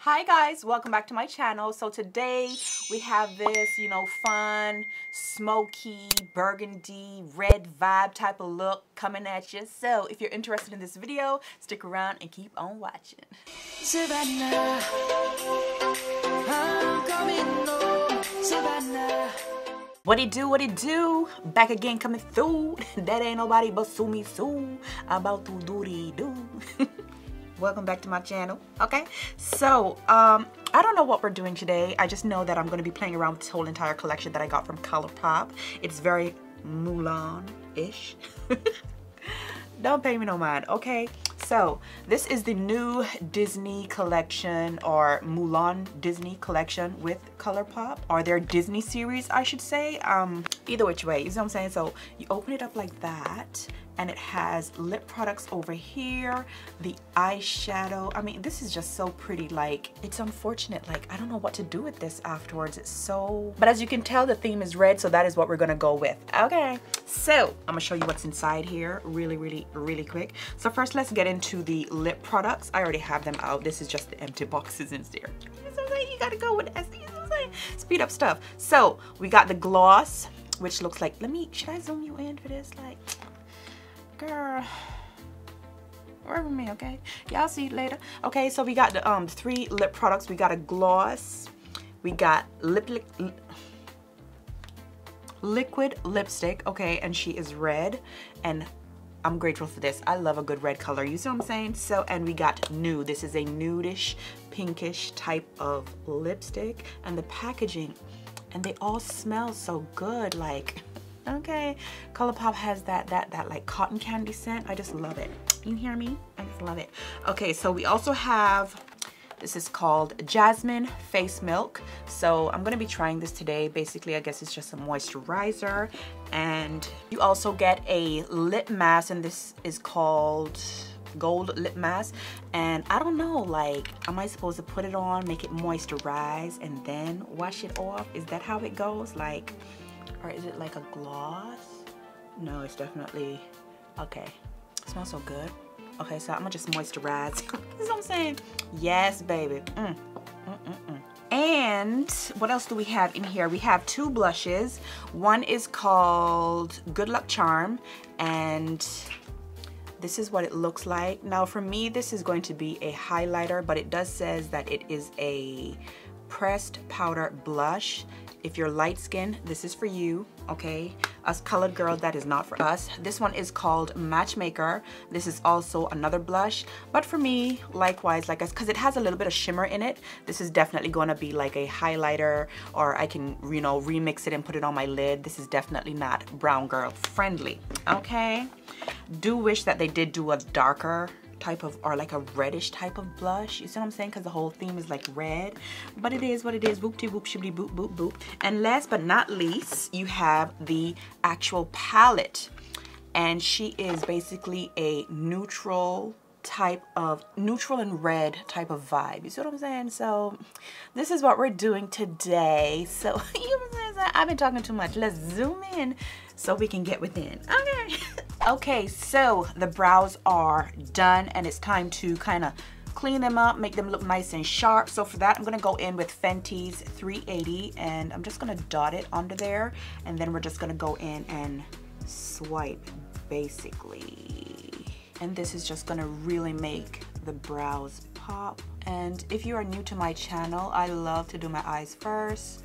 Hi guys, welcome back to my channel. So today we have this, fun, smoky, burgundy, red vibe type of look coming at you. So if you're interested in this video, stick around and keep on watching. Savannah, I'm coming home, Savannah. What it do? Back again coming through. That ain't nobody but Sumi Sue. About to do. Welcome back to my channel. Okay, so I don't know what we're doing today. I just know that I'm going to be playing around with this whole entire collection that I got from Colourpop. It's very Mulan-ish. Don't pay me no mind. Okay, so this is the new Disney collection, or Mulan Disney collection with Colourpop, or their Disney series I should say. Either which way, you know what I'm saying? So you open it up like that, and it has lip products over here, the eyeshadow. I mean, this is just so pretty. Like, it's unfortunate, like I don't know what to do with this afterwards. It's so, but as you can tell, the theme is red, so that is what we're gonna go with. Okay, so I'm gonna show you what's inside here really quick. So first, let's get into the lip products. I already have them out. This is just the empty boxes in there. You gotta go with that. Speed up stuff. So we got the gloss, which looks like, should I zoom you in for this? Like, girl, work with me, okay? Y'all see it later. Okay, so we got the 3 lip products. We got a gloss, we got liquid lipstick, okay, and she is red, and I'm grateful for this. I love a good red color, you see what I'm saying? So, and we got nude. This is a nudish, pinkish type of lipstick, and the packaging, and they all smell so good, like, okay. Colourpop has that like cotton candy scent. I just love it. You hear me? I just love it. Okay, so we also have, this is called Jasmine Face Milk. So I'm gonna be trying this today. Basically, I guess it's just a moisturizer. And you also get a lip mask, and this is called Gold Lip Mask. And I don't know, like, am I supposed to put it on, make it moisturize, and then wash it off? Is that how it goes? Like, or is it like a gloss? No, it's definitely, okay. It smells so good. Okay, so I'm gonna just moisturize. You know what I'm saying? Yes, baby. And what else do we have in here? We have 2 blushes. One is called Good Luck Charm, and this is what it looks like. Now for me, this is going to be a highlighter, but it does says that it is a pressed powder blush. If you're light skinned, this is for you, okay? Us colored girls, that is not for us. This one is called Matchmaker. This is also another blush, but for me, likewise, like, because it has a little bit of shimmer in it, this is definitely going to be like a highlighter, or I can, remix it and put it on my lid. This is definitely not brown girl friendly, okay? Do wish that they did do a darker type of, or like a reddish type of blush, you see what I'm saying? Because the whole theme is like red, but it is what it is. Boop-de boop shibbity boop boop boop. And last but not least, you have the actual palette, and she is basically a neutral and red type of vibe, you see what I'm saying? So this is what we're doing today. So you know what I'm saying? I've been talking too much. Let's zoom in so we can get within. Okay. Okay, so the brows are done, and it's time to kind of clean them up, make them look nice and sharp. So for that, I'm gonna go in with Fenty's 380, and I'm just gonna dot it under there, and then we're just gonna go in and swipe, basically. And this is just gonna really make the brows pop. And if you are new to my channel, I love to do my eyes first,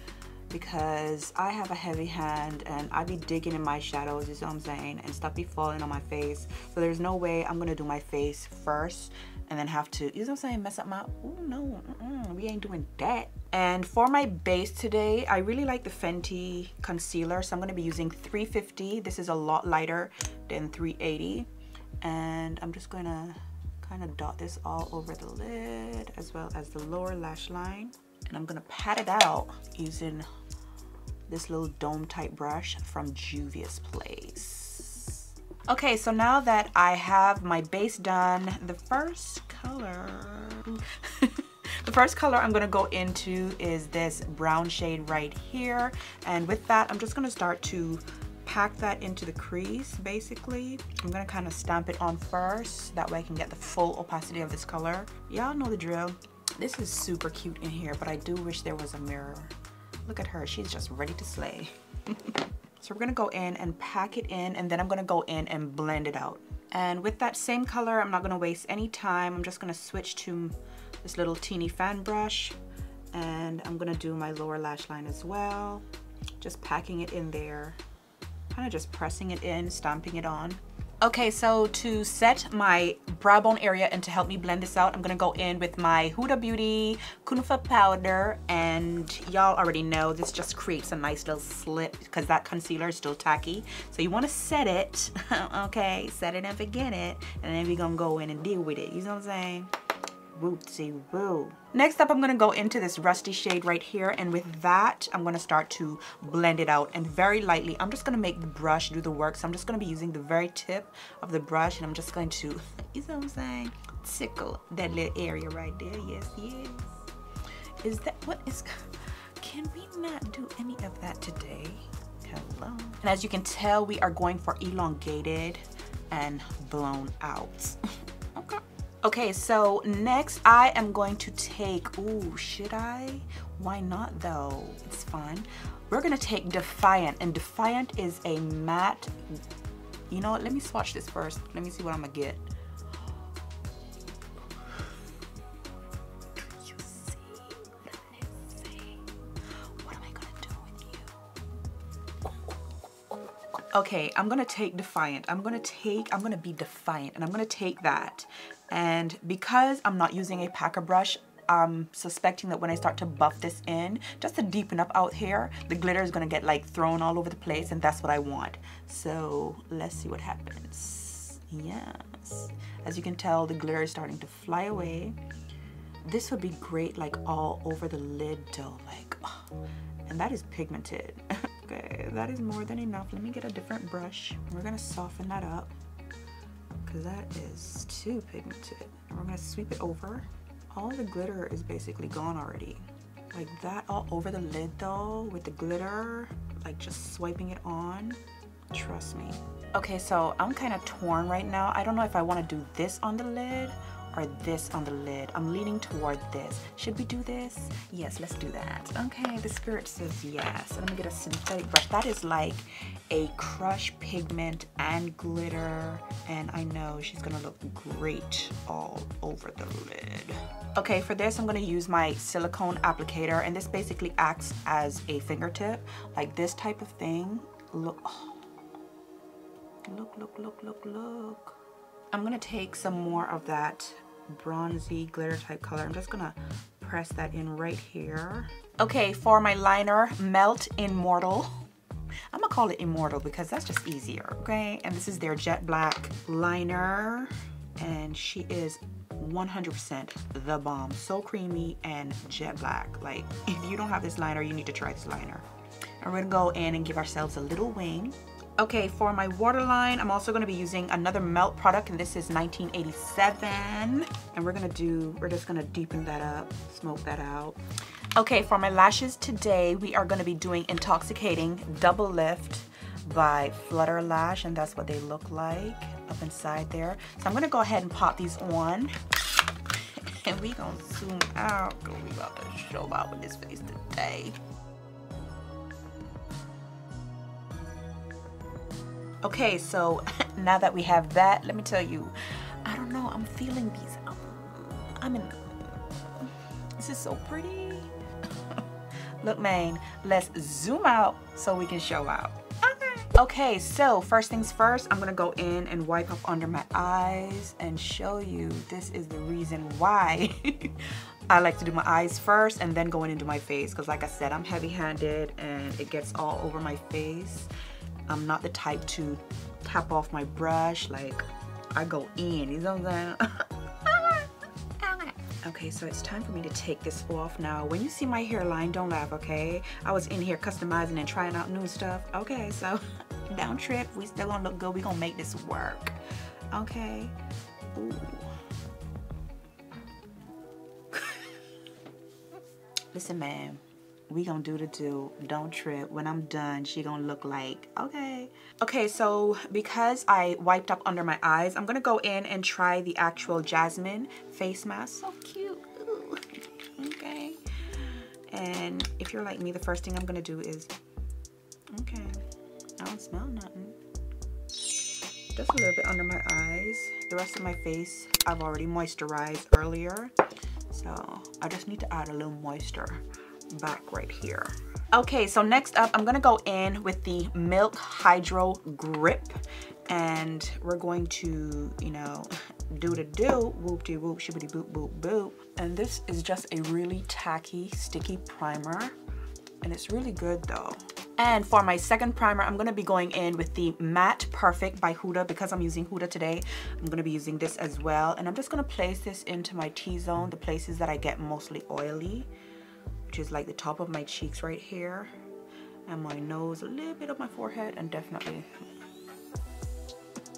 because I have a heavy hand and I be digging in my shadows, you know what I'm saying, and stuff be falling on my face. So there's no way I'm gonna do my face first and then have to, you know what I'm saying, mess up my, oh no, we ain't doing that. And for my base today, I really like the Fenty concealer, so I'm gonna be using 350. This is a lot lighter than 380. And I'm just gonna kind of dot this all over the lid as well as the lower lash line. And I'm gonna pat it out using this little dome type brush from Juvia's Place. Okay, so now that I have my base done, the first color I'm gonna go into is this brown shade right here. And with that, I'm just gonna start to pack that into the crease, basically. I'm gonna kind of stamp it on first, that way I can get the full opacity of this color. Y'all know the drill. This is super cute in here, but I do wish there was a mirror. Look at her, she's just ready to slay. So we're gonna go in and pack it in, and then I'm gonna go in and blend it out. And with that same color, I'm not gonna waste any time. I'm just gonna switch to this little teeny fan brush, and I'm gonna do my lower lash line as well. Just packing it in there, kind of just pressing it in, stamping it on. Okay, so to set my brow bone area and to help me blend this out, I'm gonna go in with my Huda Beauty Kunafa powder, and y'all already know this just creates a nice little slip because that concealer is still tacky. So you wanna set it, okay, set it and forget it, and then we're gonna go in and deal with it, you know what I'm saying? Whoopsie woo. Next up, I'm gonna go into this rusty shade right here, and with that, I'm gonna start to blend it out, and very lightly. I'm just gonna make the brush do the work, so I'm just gonna be using the very tip of the brush, and I'm just going to, you know what I'm saying, tickle that little area right there. Yes, yes. Is that, what is, can we not do any of that today? Hello. And as you can tell, we are going for elongated and blown out. Okay. Okay, so next I am going to take, ooh, should I? Why not though? It's fun. We're gonna take Defiant, and Defiant is a matte, you know what, let me swatch this first. Let me see what I'm gonna get. You see? Let me see. What am I gonna do with you? Okay, I'm gonna take Defiant. I'm gonna be defiant, and I'm gonna take that. And because I'm not using a packer brush, I'm suspecting that when I start to buff this in, just to deepen up out here, the glitter is gonna get like thrown all over the place, and that's what I want. So let's see what happens. Yes. As you can tell, the glitter is starting to fly away. This would be great like all over the lid though, like, oh, and that is pigmented. Okay, that is more than enough. Let me get a different brush. We're gonna soften that up, because that is too pigmented. And we're gonna sweep it over. All the glitter is basically gone already. Like that all over the lid though, with the glitter, like just swiping it on, trust me. Okay, so I'm kind of torn right now. I don't know if I wanna do this on the lid or this on the lid. I'm leaning toward this. Should we do this? Yes, let's do that. Okay, the spirit says yes. Let me get a synthetic brush. That is like a crush pigment and glitter, and I know she's gonna look great all over the lid. Okay, for this I'm gonna use my silicone applicator, and this basically acts as a fingertip, like this type of thing. Look, oh. Look. I'm gonna take some more of that bronzy glitter type color. I'm just gonna press that in right here. Okay, for my liner, Melt Immortal. I'm gonna call it Immortal because that's just easier, okay? And this is their jet black liner, and she is 100% the bomb. So creamy and jet black. Like, if you don't have this liner, you need to try this liner. And we're gonna go in and give ourselves a little wing. Okay, for my waterline, I'm also gonna be using another Melt product, and this is 1987. And we're just gonna deepen that up, smoke that out. Okay, for my lashes today, we are gonna be doing Intoxicating Double Lift by Flutter Lash, and that's what they look like up inside there. So I'm gonna go ahead and pop these on. And we gonna zoom out, because we about to show out with this face today. Okay, so now that we have that, let me tell you, I don't know, I'm feeling these. This is so pretty. Look, man, let's zoom out so we can show out. Okay, so first things first, I'm gonna go in and wipe up under my eyes and show you this is the reason why I like to do my eyes first and then go in and do my face. Because like I said, I'm heavy-handed and it gets all over my face. I'm not the type to tap off my brush, like I go in, you know what I'm saying? Okay, so it's time for me to take this off now. When you see my hairline, don't laugh, okay? I was in here customizing and trying out new stuff. Okay, so don't trip, we still gonna look good. We gonna make this work, okay? Ooh. Listen, man. We gonna do the do, don't trip. When I'm done, she gonna look like, okay. Okay, so because I wiped up under my eyes, I'm gonna go in and try the actual Jasmine face mask. So cute. Ooh. And if you're like me, the first thing I'm gonna do is, okay, I don't smell nothing. Just a little bit under my eyes. The rest of my face, I've already moisturized earlier. So I just need to add a little moisture back right here. Okay, so next up, I'm gonna go in with the Milk Hydro Grip. And we're going to, you know, do the do, whoop-de whoop, shibbity boop boop boop. And this is just a really tacky, sticky primer. And it's really good though. And for my second primer, I'm gonna be going in with the Matte Perfect by Huda. Because I'm using Huda today, I'm gonna be using this as well. And I'm just gonna place this into my T-zone, the places that I get mostly oily, which is like the top of my cheeks right here, and my nose, a little bit of my forehead, and definitely,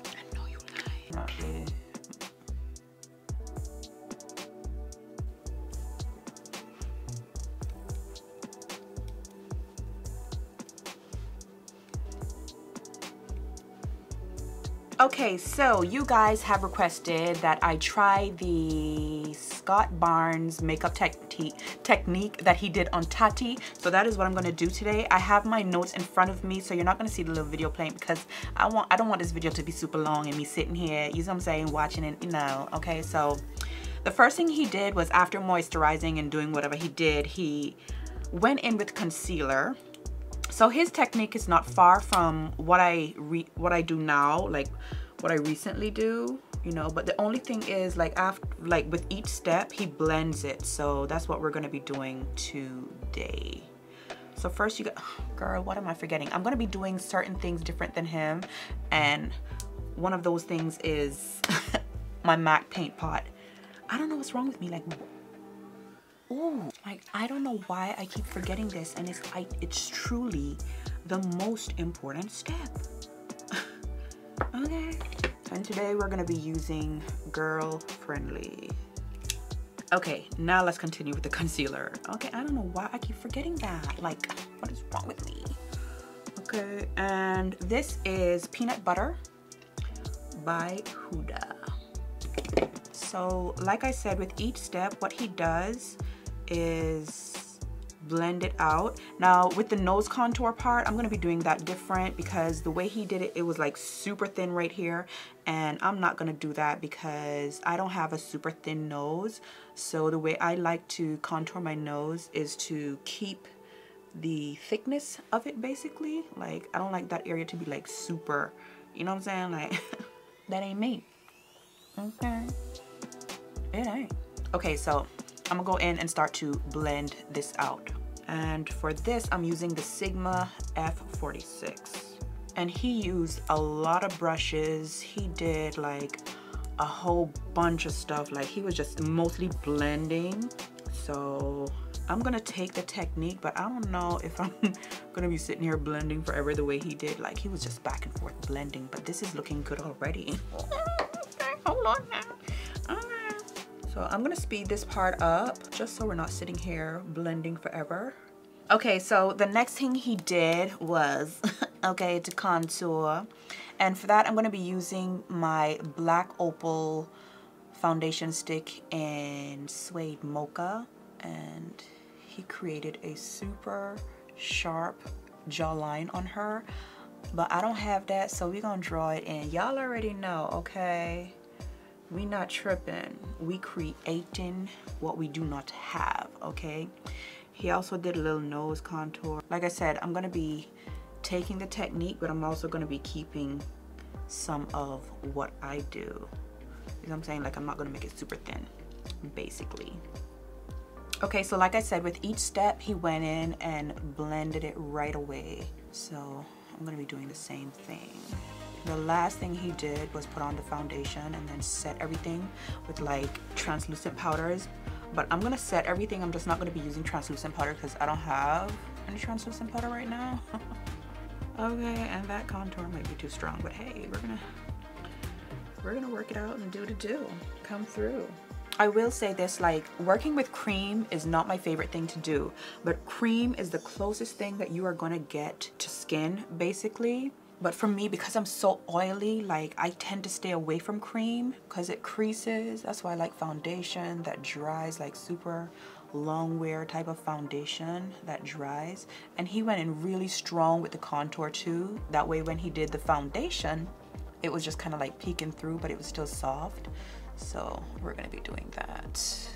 I know you lying. Not really. Okay, so you guys have requested that I try the Scott Barnes makeup technique that he did on Tati. So that is what I'm gonna do today. I have my notes in front of me, so you're not gonna see the little video playing because I don't want this video to be super long and me sitting here, you know what I'm saying, watching it, you know. Okay, so the first thing he did was, after moisturizing and doing whatever he did, he went in with concealer. So his technique is not far from what I do now, like what I recently do, you know, but the only thing is, like, after, like, with each step he blends it. So that's what we're going to be doing today. So first you got, girl, what am I forgetting? I'm going to be doing certain things different than him, and one of those things is my MAC paint pot. I don't know what's wrong with me, like, ooh, like, I don't know why I keep forgetting this, and it's truly the most important step. Okay, and today we're gonna be using Girl Friendly. Okay, now let's continue with the concealer. Okay, I don't know why I keep forgetting that. Like, what is wrong with me? Okay, and this is Peanut Butter by Huda. So, like I said, with each step, what he does is blend it out. Now with the nose contour part, I'm going to be doing that different because the way he did it, it was like super thin right here, and I'm not going to do that because I don't have a super thin nose. So the way I like to contour my nose is to keep the thickness of it, basically. Like, I don't like that area to be like super, you know what I'm saying, like that ain't me. Okay, it ain't. Okay, so I'm gonna go in and start to blend this out. And for this, I'm using the Sigma F46. And he used a lot of brushes. He did like a whole bunch of stuff. Like, he was just mostly blending. So I'm gonna take the technique, but I don't know if I'm gonna be sitting here blending forever the way he did. Like, he was just back and forth blending, but this is looking good already. Okay, hold on now. So I'm gonna speed this part up just so we're not sitting here blending forever. Okay, so the next thing he did was, okay, to contour. And for that, I'm gonna be using my Black Opal foundation stick in Suede Mocha. And he created a super sharp jawline on her. But I don't have that, so we're gonna draw it in. Y'all already know, okay? We not tripping, we creating what we do not have, okay? He also did a little nose contour. Like I said, I'm gonna be taking the technique, but I'm also gonna be keeping some of what I do. You know what I'm saying? Like, I'm not gonna make it super thin, basically. Okay, so like I said, with each step, he went in and blended it right away. So I'm gonna be doing the same thing. The last thing he did was put on the foundation and then set everything with like translucent powders. But I'm gonna set everything. I'm just not gonna be using translucent powder because I don't have any translucent powder right now. Okay, and that contour might be too strong, but hey, we're gonna work it out and do the do. Come through. I will say this, like, working with cream is not my favorite thing to do, but cream is the closest thing that you are gonna get to skin, basically. But for me, because I'm so oily, like, I tend to stay away from cream because it creases. That's why I like foundation that dries like super long wear type of foundation that dries, and he went in really strong with the contour too. That way when he did the foundation, it was just kind of like peeking through, but it was still soft. So we're gonna be doing that.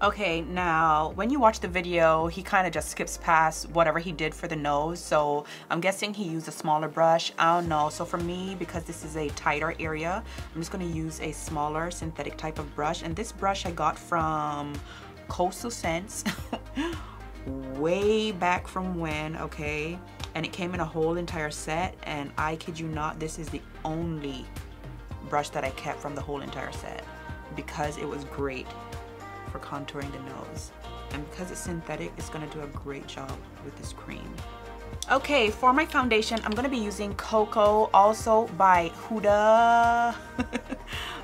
Okay, now when you watch the video, he kind of just skips past whatever he did for the nose, so I'm guessing he used a smaller brush. I don't know. So for me, because this is a tighter area, I'm just going to use a smaller synthetic type of brush, and this brush I got from Coastal Scents way back from when, okay, and it came in a whole entire set, and I kid you not, this is the only brush that I kept from the whole entire set because it was great for contouring the nose, and because it's synthetic, it's going to do a great job with this cream. Okay, for my foundation, I'm going to be using Cocoa, also by Huda.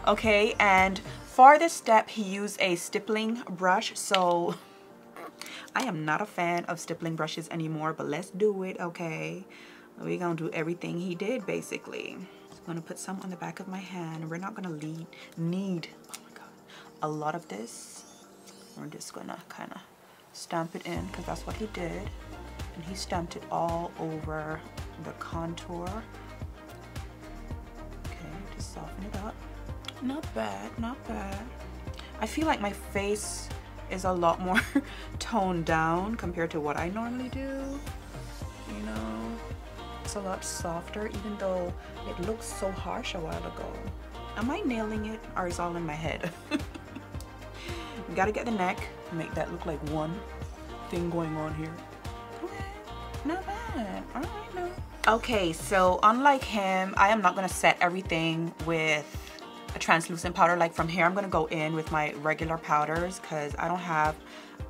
Okay, and for this step, he used a stippling brush, so I am not a fan of stippling brushes anymore, but let's do it, okay? We're going to do everything he did, basically. I'm going to put some on the back of my hand. We're not going to need, oh my God, a lot of this. We're just gonna kind of stamp it in because that's what he did, and he stamped it all over the contour. Okay, just soften it up. Not bad, not bad. I feel like my face is a lot more toned down compared to what I normally do. You know, it's a lot softer, even though it looked so harsh a while ago. Am I nailing it, or is it all in my head? You gotta get the neck, make that look like one thing going on here. Okay, not bad. All right, now. Okay, so unlike him, I am not gonna set everything with a translucent powder. Like from here, I'm gonna go in with my regular powders because I don't have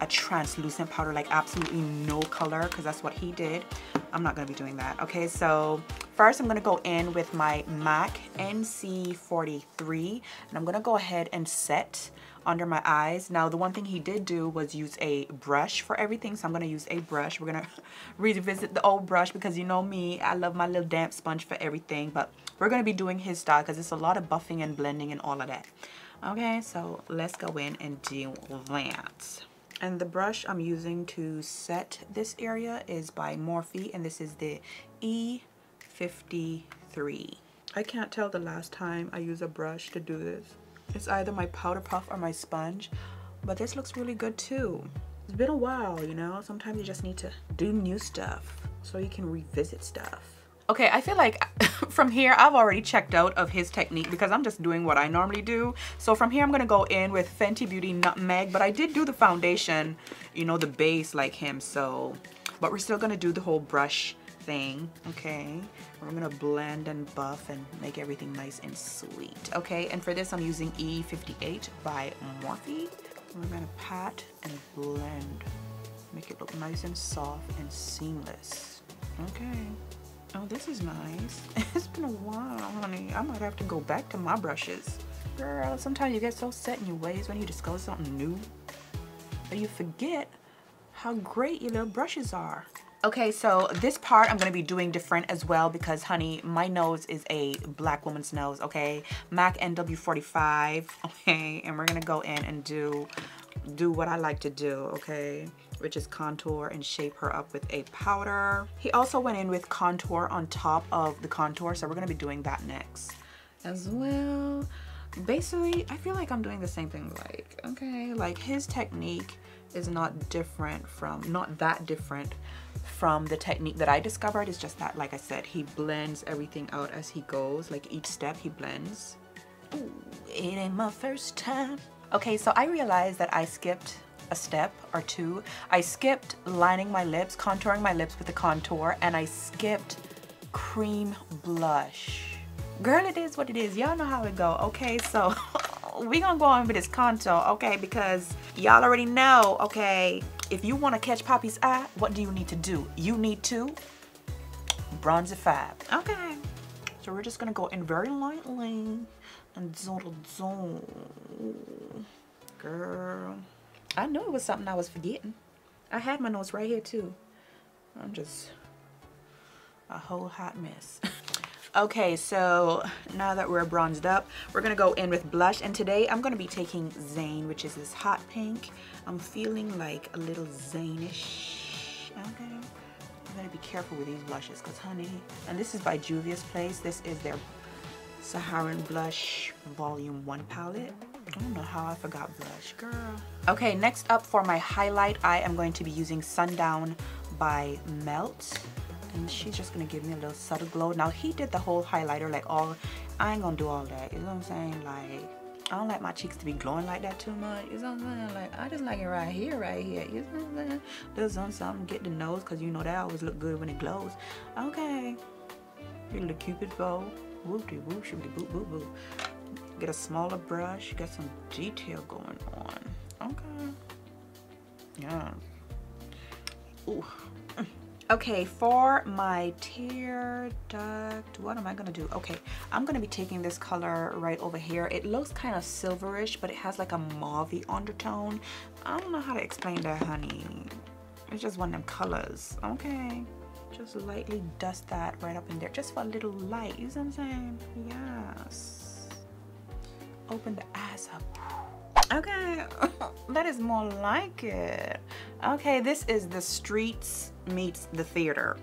a translucent powder, like absolutely no color, because that's what he did. I'm not gonna be doing that. Okay, so first I'm gonna go in with my MAC NC43, and I'm gonna go ahead and set under my eyes. Now the one thing he did do was use a brush for everything, so I'm gonna use a brush. We're gonna revisit the old brush because you know me, I love my little damp sponge for everything, but we're gonna be doing his style because it's a lot of buffing and blending and all of that. Okay, so let's go in and do that. And the brush I'm using to set this area is by Morphe, and this is the E53. I can't tell the last time I used a brush to do this. It's either my powder puff or my sponge, but this looks really good too. It's been a while, you know? Sometimes you just need to do new stuff so you can revisit stuff. Okay, I feel like from here I've already checked out of his technique because I'm just doing what I normally do. So from here I'm gonna go in with Fenty Beauty Nutmeg, but I did do the foundation, you know, the base like him, so, but we're still gonna do the whole brush thing, okay? We're gonna blend and buff and make everything nice and sweet, okay? And for this I'm using E58 by Morphe. We're gonna pat and blend, make it look nice and soft and seamless, okay? Oh, this is nice. It's been a while, honey. I might have to go back to my brushes. Girl, sometimes you get so set in your ways when you discover something new that you forget how great your little brushes are. Okay, so this part I'm gonna be doing different as well because, honey, my nose is a black woman's nose, okay? MAC NW45, okay? And we're gonna go in and do what I like to do, okay? Which is contour and shape her up with a powder. He also went in with contour on top of the contour, so we're gonna be doing that next as well. Basically, I feel like I'm doing the same thing, like, okay? Like his technique is not that different from the technique that I discovered. It's just that, like I said, he blends everything out as he goes. Like each step he blends. Ooh, it ain't my first time. Okay, so I realized that I skipped a step or two. I skipped lining my lips, contouring my lips with the contour, and I skipped cream blush. Girl, it is what it is. Y'all know how it go. Okay, so we gonna go on with this contour, okay, because y'all already know, okay, if you want to catch Poppy's eye, what do you need to do? You need to bronzify. Okay, so we're just gonna go in very lightly and zoom. Girl, I knew it was something I was forgetting. I had my notes right here too. I'm just a whole hot mess. Okay, so now that we're bronzed up, we're gonna go in with blush, and today I'm gonna be taking Zane, which is this hot pink. I'm feeling like a little Zane-ish. Okay, I'm gonna be careful with these blushes, cause honey, and this is by Juvia's Place. This is their Saharan Blush Volume 1 palette. I don't know how I forgot blush, girl. Okay, next up for my highlight, I am going to be using Sundown by Melt. And she's just gonna give me a little subtle glow. Now he did the whole highlighter, like all, I ain't gonna do all that, you know what I'm saying? Like, I don't like my cheeks to be glowing like that too much, you know what I'm saying? Like, I just like it right here, you know what I'm saying? There's something, get the nose, cause you know that always look good when it glows. Okay, get a little Cupid bow, whoop-de whoop, shibbity boop boop boop. Get a smaller brush, get some detail going on. Okay, yeah. Ooh. Okay, for my tear duct, what am I gonna do? Okay, I'm gonna be taking this color right over here. It looks kind of silverish, but it has like a mauvey undertone. I don't know how to explain that, honey. It's just one of them colors. Okay, just lightly dust that right up in there, just for a little light. You see what I'm saying? Yes. Open the eyes up. Okay, that is more like it. Okay, this is the streets meets the theater.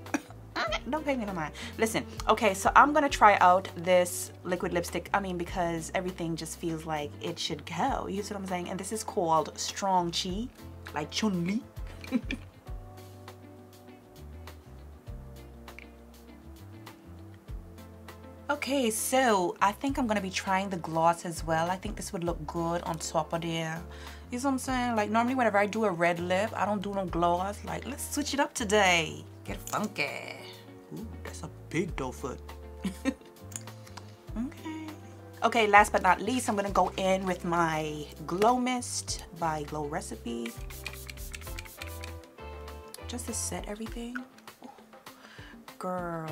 Don't pay me no mind. Listen, okay, so I'm gonna try out this liquid lipstick. I mean, because everything just feels like it should go. You see what I'm saying? And this is called Strong Chi, like Chun-Li. Okay, so I think I'm gonna be trying the gloss as well. I think this would look good on top of there. You know what I'm saying? Like normally whenever I do a red lip, I don't do no gloss. Like, let's switch it up today. Get funky. Ooh, that's a big doe foot. Okay. Okay, last but not least, I'm gonna go in with my Glow Mist by Glow Recipe. Just to set everything. Ooh. Girl.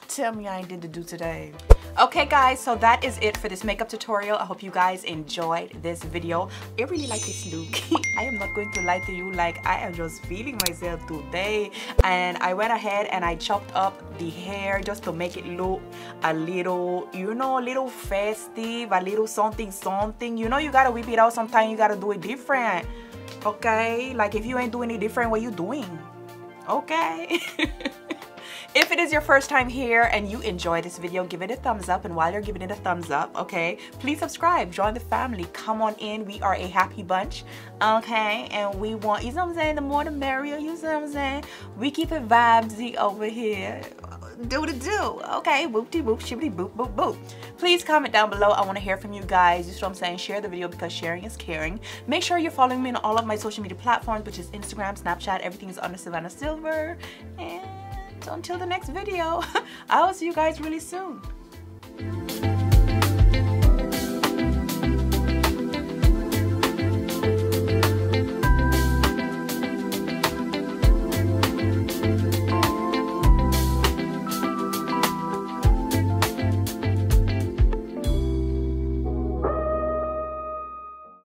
Tell me I ain't did to do today. Okay guys, so that is it for this makeup tutorial. I hope you guys enjoyed this video. I really like this look. I am not going to lie to you, like I am just feeling myself today, and I went ahead and I chopped up the hair just to make it look a little, you know, a little festive, a little something something. You know, you gotta whip it out sometimes, you gotta do it different. Okay, like if you ain't doing it different, what you doing? Okay. If it is your first time here and you enjoy this video, give it a thumbs up. And while you're giving it a thumbs up, okay, please subscribe, join the family, come on in. We are a happy bunch, okay? And we want, you know what I'm saying, the more the merrier, you know what I'm saying? We keep it vibesy over here. Do the do, okay? Whoop-de-whoop, shibbity-boop, boop, boop. Please comment down below. I want to hear from you guys. You know what I'm saying? Share the video because sharing is caring. Make sure you're following me on all of my social media platforms, which is Instagram, Snapchat. Everything is under Savannah Sylver. And until the next video, I will see you guys really soon.